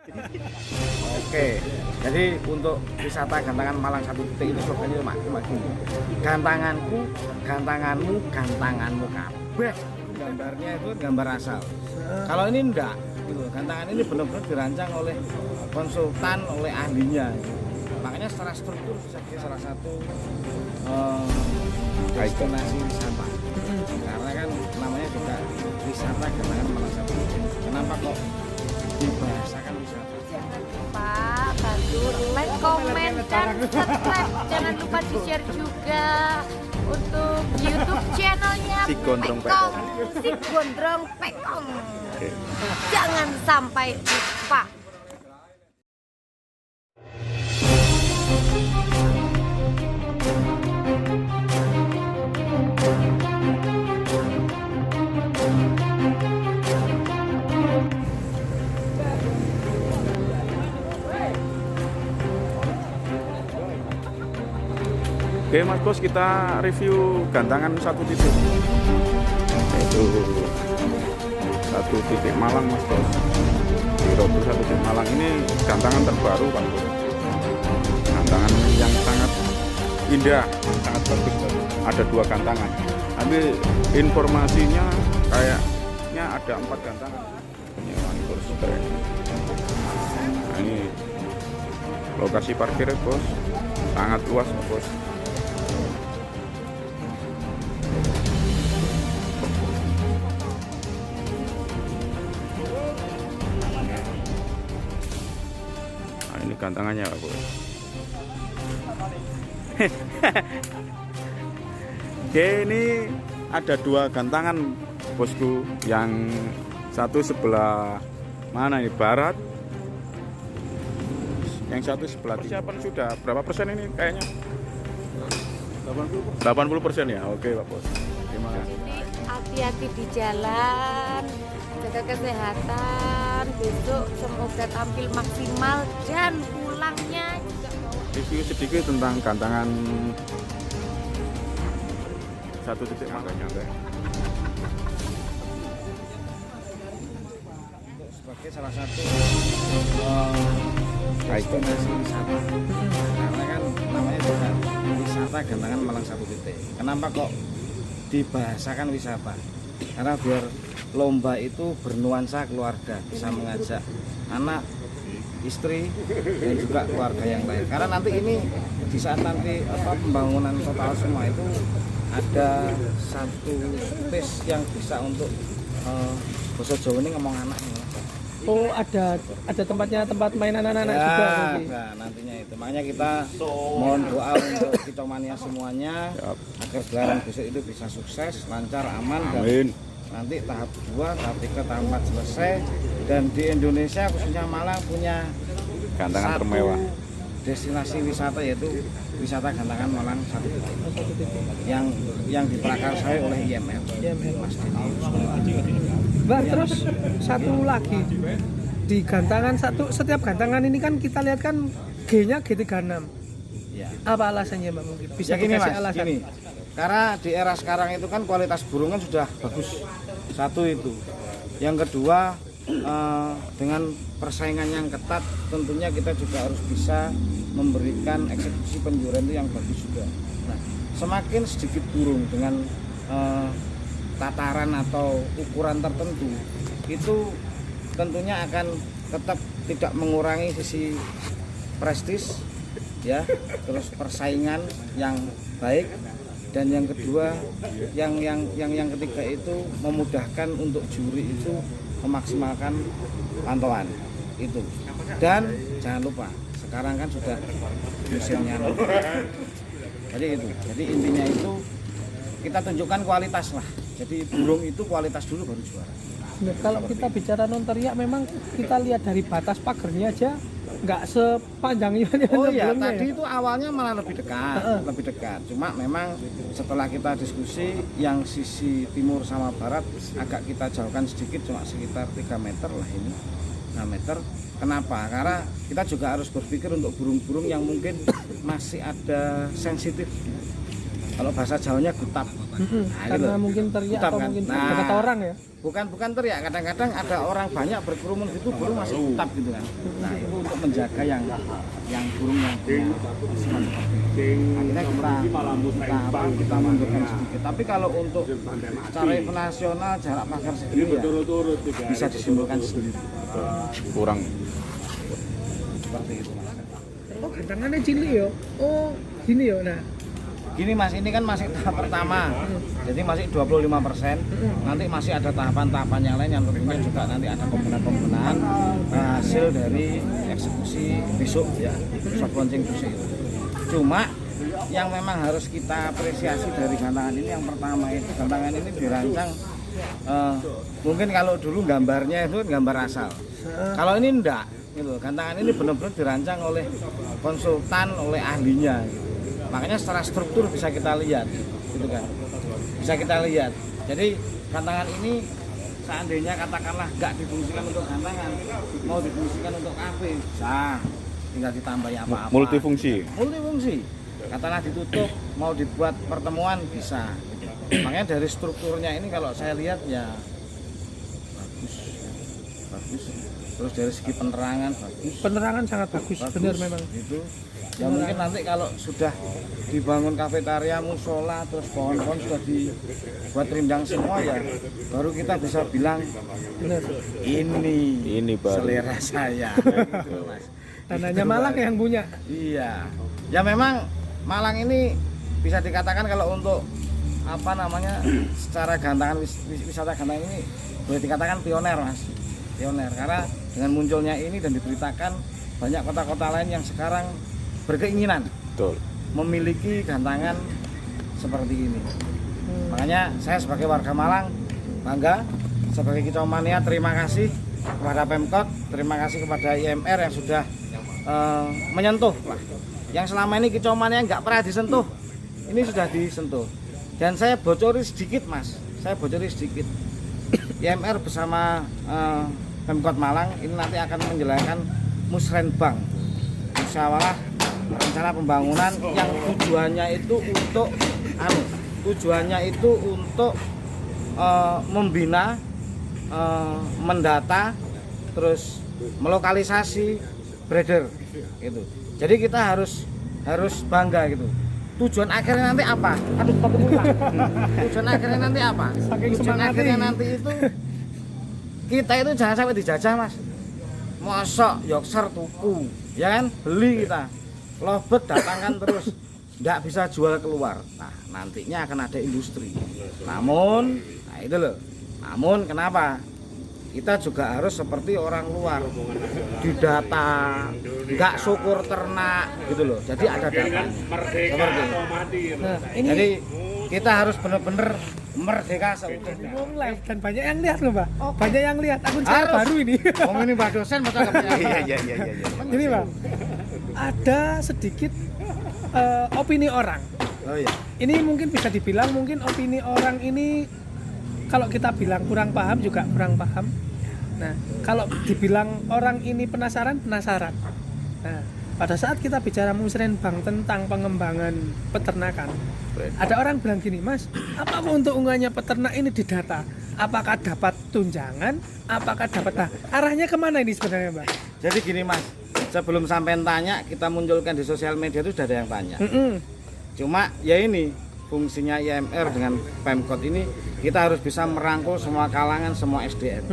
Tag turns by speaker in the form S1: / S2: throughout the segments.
S1: Oke, jadi untuk wisata Gantangan Malang satu titik itu slogannya cuma gini. Gantanganku, gantanganmu, gantanganmu kabeh. Gambarnya itu gambar asal. Kalau ini enggak, gitu. Gantangan ini benar-benar dirancang oleh konsultan, oleh ahlinya. Gitu. Makanya secara struktur sebagai salah satu destinasi wisata. Karena kan namanya juga wisata Gantangan Malang satu titik. Kenapa kok dibahasakan wisata?
S2: Jangan lupa bantu like, komen, dan subscribe. Jangan lupa di share juga untuk YouTube channelnya
S3: Si Gondrong
S2: Pekong. Si Gondrong Pekong. Jangan sampai lupa.
S3: Oke Mas Bos, kita review gantangan satu titik, yaitu satu titik Malang Mas Bos. Di Robo satu titik Malang ini gantangan terbaru Pak Bos. Gantangan yang sangat indah, sangat bagus. Ada 2 gantangan. Tapi informasinya kayaknya ada 4 gantangan. Penyewaan kursi keren. Nah, ini lokasi parkir Bos, sangat luas Bos. Ini gantangannya Pak Bos. Oke, ini ada 2 gantangan bosku, yang satu sebelah mana ini, barat, yang satu sebelah persiapan sudah berapa persen ini kayaknya? 80% ya. Oke Pak Bos, terima kasih.
S2: Hati-hati di jalan, jaga kesehatan. Besok semoga tampil maksimal dan pulangnya juga bawa.
S3: Review sedikit tentang gantangan satu titik Malang.
S1: Sebagai salah satu destinasi wisata. Karena kan namanya juga wisata Gantangan Malang satu titik. Kenapa kok dibahasakan wisata? Karena biar lomba itu bernuansa keluarga, bisa mengajak anak, istri, dan juga keluarga yang lain. Karena nanti ini di saat nanti pembangunan total semua itu ada satu space yang bisa untuk basa Jawa ini ngomong anak.
S4: Oh, ada tempatnya, tempat main anak-anak
S1: Ya,
S4: juga nanti.
S1: nah, nantinya itu. Makanya kita mohon doa untuk Kicomania semuanya agar gelaran besok itu bisa sukses, lancar, aman, dan
S3: Amin.
S1: nanti tahap 2, tahap 3, tahap 4 selesai. Dan di Indonesia khususnya Malang punya
S3: Gantangan
S1: satu
S3: termewah.
S1: destinasi wisata, yaitu wisata Gantangan Malang satu titik yang diprakarsai oleh IMF. Mas Dini.
S4: Mbak, terus satu lagi di gantangan setiap gantangan ini kan kita lihat kan G-nya G36.
S1: Ya.
S4: Apa alasannya Mbak, mungkin bisa
S1: Ya gini
S4: dikasih
S1: Mas,
S4: alasan?
S1: gini. Karena di era sekarang itu kan kualitas burung kan sudah bagus. Satu itu. Yang kedua, dengan persaingan yang ketat, tentunya kita juga harus bisa memberikan eksekusi penjualan itu yang bagus juga. Nah, semakin sedikit burung dengan tataran atau ukuran tertentu, itu tentunya akan tetap tidak mengurangi sisi prestis, ya, terus persaingan yang baik. Dan yang kedua, yang ketiga itu memudahkan untuk juri itu memaksimalkan pantauan itu. Dan jangan lupa, sekarang kan sudah musimnya. Jadi itu. Jadi intinya itu kita tunjukkan kualitas lah. Jadi burung itu kualitas dulu baru juara.
S4: Nah, kalau kita bicara non teriak, memang kita lihat dari batas pagernya aja nggak sepanjang ini.
S1: Oh iya,
S4: sebelumnya
S1: tadi
S4: ya?
S1: itu awalnya malah lebih dekat, Cuma memang setelah kita diskusi, yang sisi timur sama barat agak kita jauhkan sedikit, cuma sekitar 3 meter lah ini, 6 meter. Kenapa? Karena kita juga harus berpikir untuk burung-burung yang mungkin masih ada sensitif. Kalau bahasa Jawanya gutap. Nah,
S4: Karena
S1: gitu.
S4: mungkin teriak
S1: Hutan
S4: atau
S1: kan.
S4: mungkin
S1: Nah,
S4: kata orang ya.
S1: bukan teriak, kadang-kadang ada orang banyak berkerumun gitu burung masih tetap gitu kan. Nah itu untuk menjaga yang burung yang punya sifat seperti itu. Akhirnya kita mundurkan sedikit. Tapi kalau untuk secara internasional jarak pagar segini ya bisa disimpulkan sendiri.
S3: Kurang.
S1: Seperti itu mas.
S4: Oh, gantangannya cilik ya. Oh, gini ya. Nah,
S1: Gini mas, ini kan masih tahap pertama, jadi masih 25%. Nanti masih ada tahapan-tahapan yang lain yang tentunya juga nanti ada pembenahan hasil dari eksekusi besok ya, soft launching besok itu. Cuma yang memang harus kita apresiasi dari gantangan ini yang pertama itu gantangan ini dirancang mungkin kalau dulu gambarnya itu gambar asal. Kalau ini enggak, gitu. Gantangan ini benar-benar dirancang oleh konsultan, oleh ahlinya. Gitu. Makanya secara struktur bisa kita lihat, gitu kan? Bisa kita lihat. Jadi gantangan ini seandainya katakanlah nggak difungsikan untuk gantangan, mau difungsikan untuk kafe, bisa. Tinggal ditambahi apa-apa.
S3: Multifungsi.
S1: Multifungsi. Katakanlah ditutup, mau dibuat pertemuan bisa. Makanya dari strukturnya ini kalau saya lihat ya bagus. Terus dari segi penerangan bagus.
S4: penerangan sangat bagus. Benar memang.
S1: Itu ya mungkin nanti kalau sudah dibangun kafetaria, musola, terus pohon-pohon sudah dibuat rindang semua ya baru kita bisa bilang
S4: Benar.
S1: ini
S3: baru
S1: selera saya gitu, Mas.
S4: Tanahnya
S1: Gitu,
S4: Malang
S1: Mas.
S4: yang punya.
S1: Iya ya memang Malang ini bisa dikatakan kalau untuk apa namanya secara gantangan wisata gantangan ini boleh dikatakan pioner mas, pioner karena dengan munculnya ini dan diberitakan banyak kota-kota lain yang sekarang berkeinginan
S3: Betul.
S1: memiliki gantangan seperti ini. Makanya saya sebagai warga Malang bangga, sebagai Kicau Mania terima kasih kepada Pemkot, terima kasih kepada IMR yang sudah menyentuh lah. Yang selama ini Kicau Mania nggak pernah disentuh, ini sudah disentuh. Dan saya bocori sedikit mas, saya bocori sedikit. IMR bersama Pemkot Malang ini nanti akan menjalankan musrenbang, musyawarah rencana pembangunan yang tujuannya itu untuk membina, mendata, terus melokalisasi breeder gitu. Jadi kita harus bangga gitu. Tujuan akhirnya nanti apa? Aduh, tujuan akhirnya nanti apa? Tujuan akhirnya nanti itu kita itu jangan sampai dijajah mas. Mosok Yorkshire tuku, ya kan? Beli kita. Lobet datangkan terus, nggak bisa jual keluar. Nah nantinya akan ada industri. Namun, nah itu loh. Namun kenapa? Kita juga harus seperti orang luar, didata, nggak syukur ternak gitu loh. Jadi ada datanya. Seperti itu.
S4: Nah, ini
S1: Jadi kita harus benar-benar merdeka seutuhnya.
S4: ngomong live dan banyak yang lihat loh, Pak. Banyak yang lihat. Akun saya
S1: Harus.
S4: baru ini.
S1: Wong ini Mbak dosen masa nggak
S3: Iya.
S4: Ini, Pak. Ada sedikit opini orang.
S1: Oh iya.
S4: Ini mungkin bisa dibilang mungkin opini orang ini kalau kita bilang kurang paham juga kurang paham. Nah, kalau dibilang orang ini penasaran. Nah, pada saat kita bicara musrenbang tentang pengembangan peternakan, ada orang bilang gini, Mas, apa keuntungannya peternak ini didata? Apakah dapat tunjangan? Apakah dapat? Nah, arahnya kemana ini sebenarnya, Mbak?
S1: Jadi gini Mas, sebelum sampai tanya kita munculkan di sosial media itu sudah ada yang tanya. Cuma ya ini fungsinya IMR dengan Pemkot ini kita harus bisa merangkul semua kalangan, semua SDM.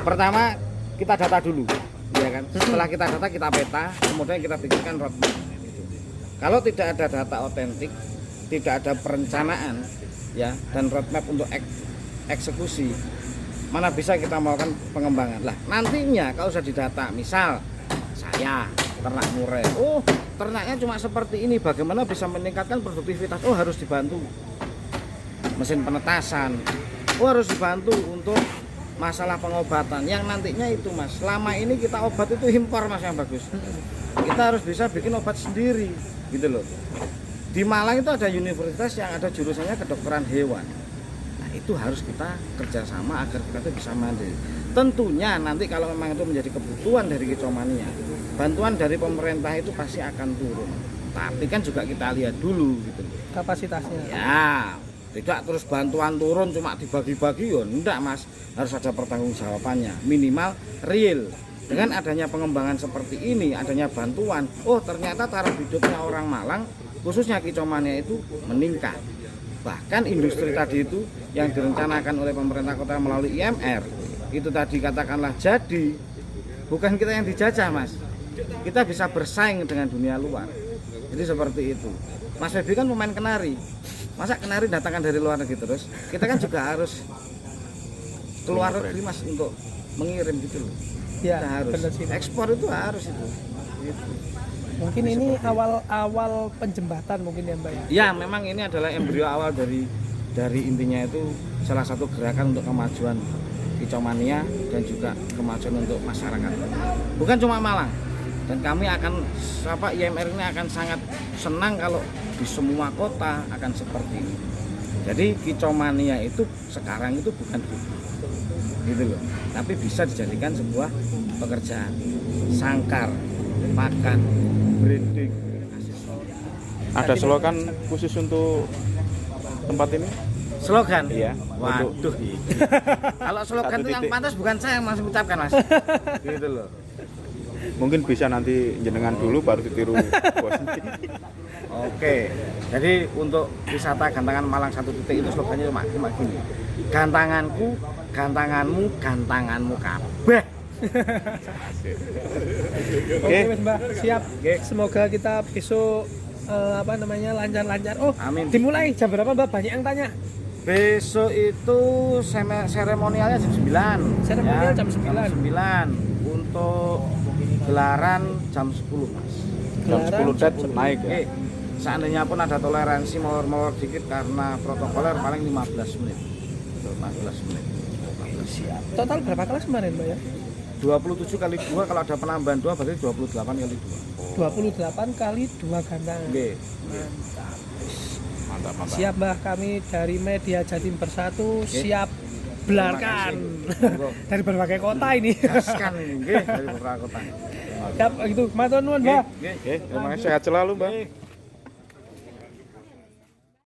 S1: Pertama kita data dulu, ya kan? Setelah kita data kita peta, kemudian kita bikinkan roadmap. Kalau tidak ada data otentik, tidak ada perencanaan, ya dan roadmap untuk eksekusi, mana bisa kita melakukan pengembangan. Lah nantinya kalau sudah didata, misal saya ternak murai, oh ternaknya cuma seperti ini, bagaimana bisa meningkatkan produktivitas? Oh harus dibantu mesin penetasan, oh harus dibantu untuk masalah pengobatan yang nantinya itu mas, selama ini kita obat itu impor mas yang bagus, kita harus bisa bikin obat sendiri gitu loh. Di Malang itu ada universitas yang ada jurusannya kedokteran hewan. Nah itu harus kita kerjasama agar kita itu bisa mandiri. Tentunya nanti kalau memang itu menjadi kebutuhan dari Kicau Mania, bantuan dari pemerintah itu pasti akan turun. Tapi kan juga kita lihat dulu gitu loh.
S4: Kapasitasnya.
S1: Ya, Tidak terus bantuan turun cuma dibagi-bagi ya enggak Mas, harus ada pertanggungjawabannya, minimal real. Dengan adanya pengembangan seperti ini, adanya bantuan, oh ternyata taraf hidupnya orang Malang khususnya Kicomania itu meningkat. Bahkan industri tadi itu yang direncanakan oleh pemerintah kota melalui IMR itu tadi katakanlah jadi, bukan kita yang dijajah Mas, kita bisa bersaing dengan dunia luar. Jadi seperti itu. Mas Febi kan pemain kenari, masa kenari datangkan dari luar negeri terus, kita kan juga harus keluar negeri Mas untuk mengirim gitu loh.
S4: Ya,
S1: Kita harus
S4: benar sih.
S1: ekspor itu harus itu. Gitu.
S4: Mungkin ini awal penjembatan mungkin ya Mbak ya.
S1: Ya memang ini adalah embrio awal dari intinya itu salah satu gerakan untuk kemajuan Kicomania dan juga kemajuan untuk masyarakat. Bukan cuma Malang. Dan kami akan IMR ini akan sangat senang kalau di semua kota akan seperti ini. Jadi Kicomania itu sekarang itu bukan gitu loh, tapi bisa dijadikan sebuah pekerjaan. Sangkar, makan, branding.
S3: Ada slogan khusus untuk tempat ini?
S1: Slogan?
S3: Iya.
S1: Waduh. Kalau slogan itu yang pantas bukan saya yang langsung ucapkan Mas. Gitu loh.
S3: Mungkin bisa nanti jenengan dulu baru ditiru bos.
S1: Oke. Jadi untuk wisata Gantangan Malang 1 titik itu slogannya cuma gini. Gantanganku, gantanganmu, gantanganmu kabeh.
S4: Oke Mas Mbak, siap.
S1: Oke.
S4: Semoga kita besok lancar-lancar. Oh,
S1: Amin.
S4: dimulai jam berapa Mbak? Banyak yang tanya.
S1: Besok itu seremonialnya jam 9.
S4: Seremonial jam 9.
S1: Jam 9. Untuk gelaran jam 10 Mas.
S3: Jam
S4: Gelaran
S3: 10 dat naik ya.
S1: Oke. Seandainya pun ada toleransi molor-molor dikit karena protokoler paling 15 menit. 15 menit.
S4: Siap. Total berapa kelas kemarin Mbak ya?
S1: 27 kali 2, kalau ada penambahan 2 berarti 28 kali 2.
S4: 28 kali 2 gantangan.
S1: Oke.
S3: Mantap, mantap.
S4: Siap Mbah, kami dari Media Jatim Bersatu siap belarkan
S1: Monggo.
S4: dari berbagai kota ini.
S1: Gaskan ini nggih dari beberapa kota.
S4: Siap gitu. Matur nuwun Mbah.
S1: Nggih.
S3: Oke, terima kasih, sehat selalu, Mbak.
S1: Nggih.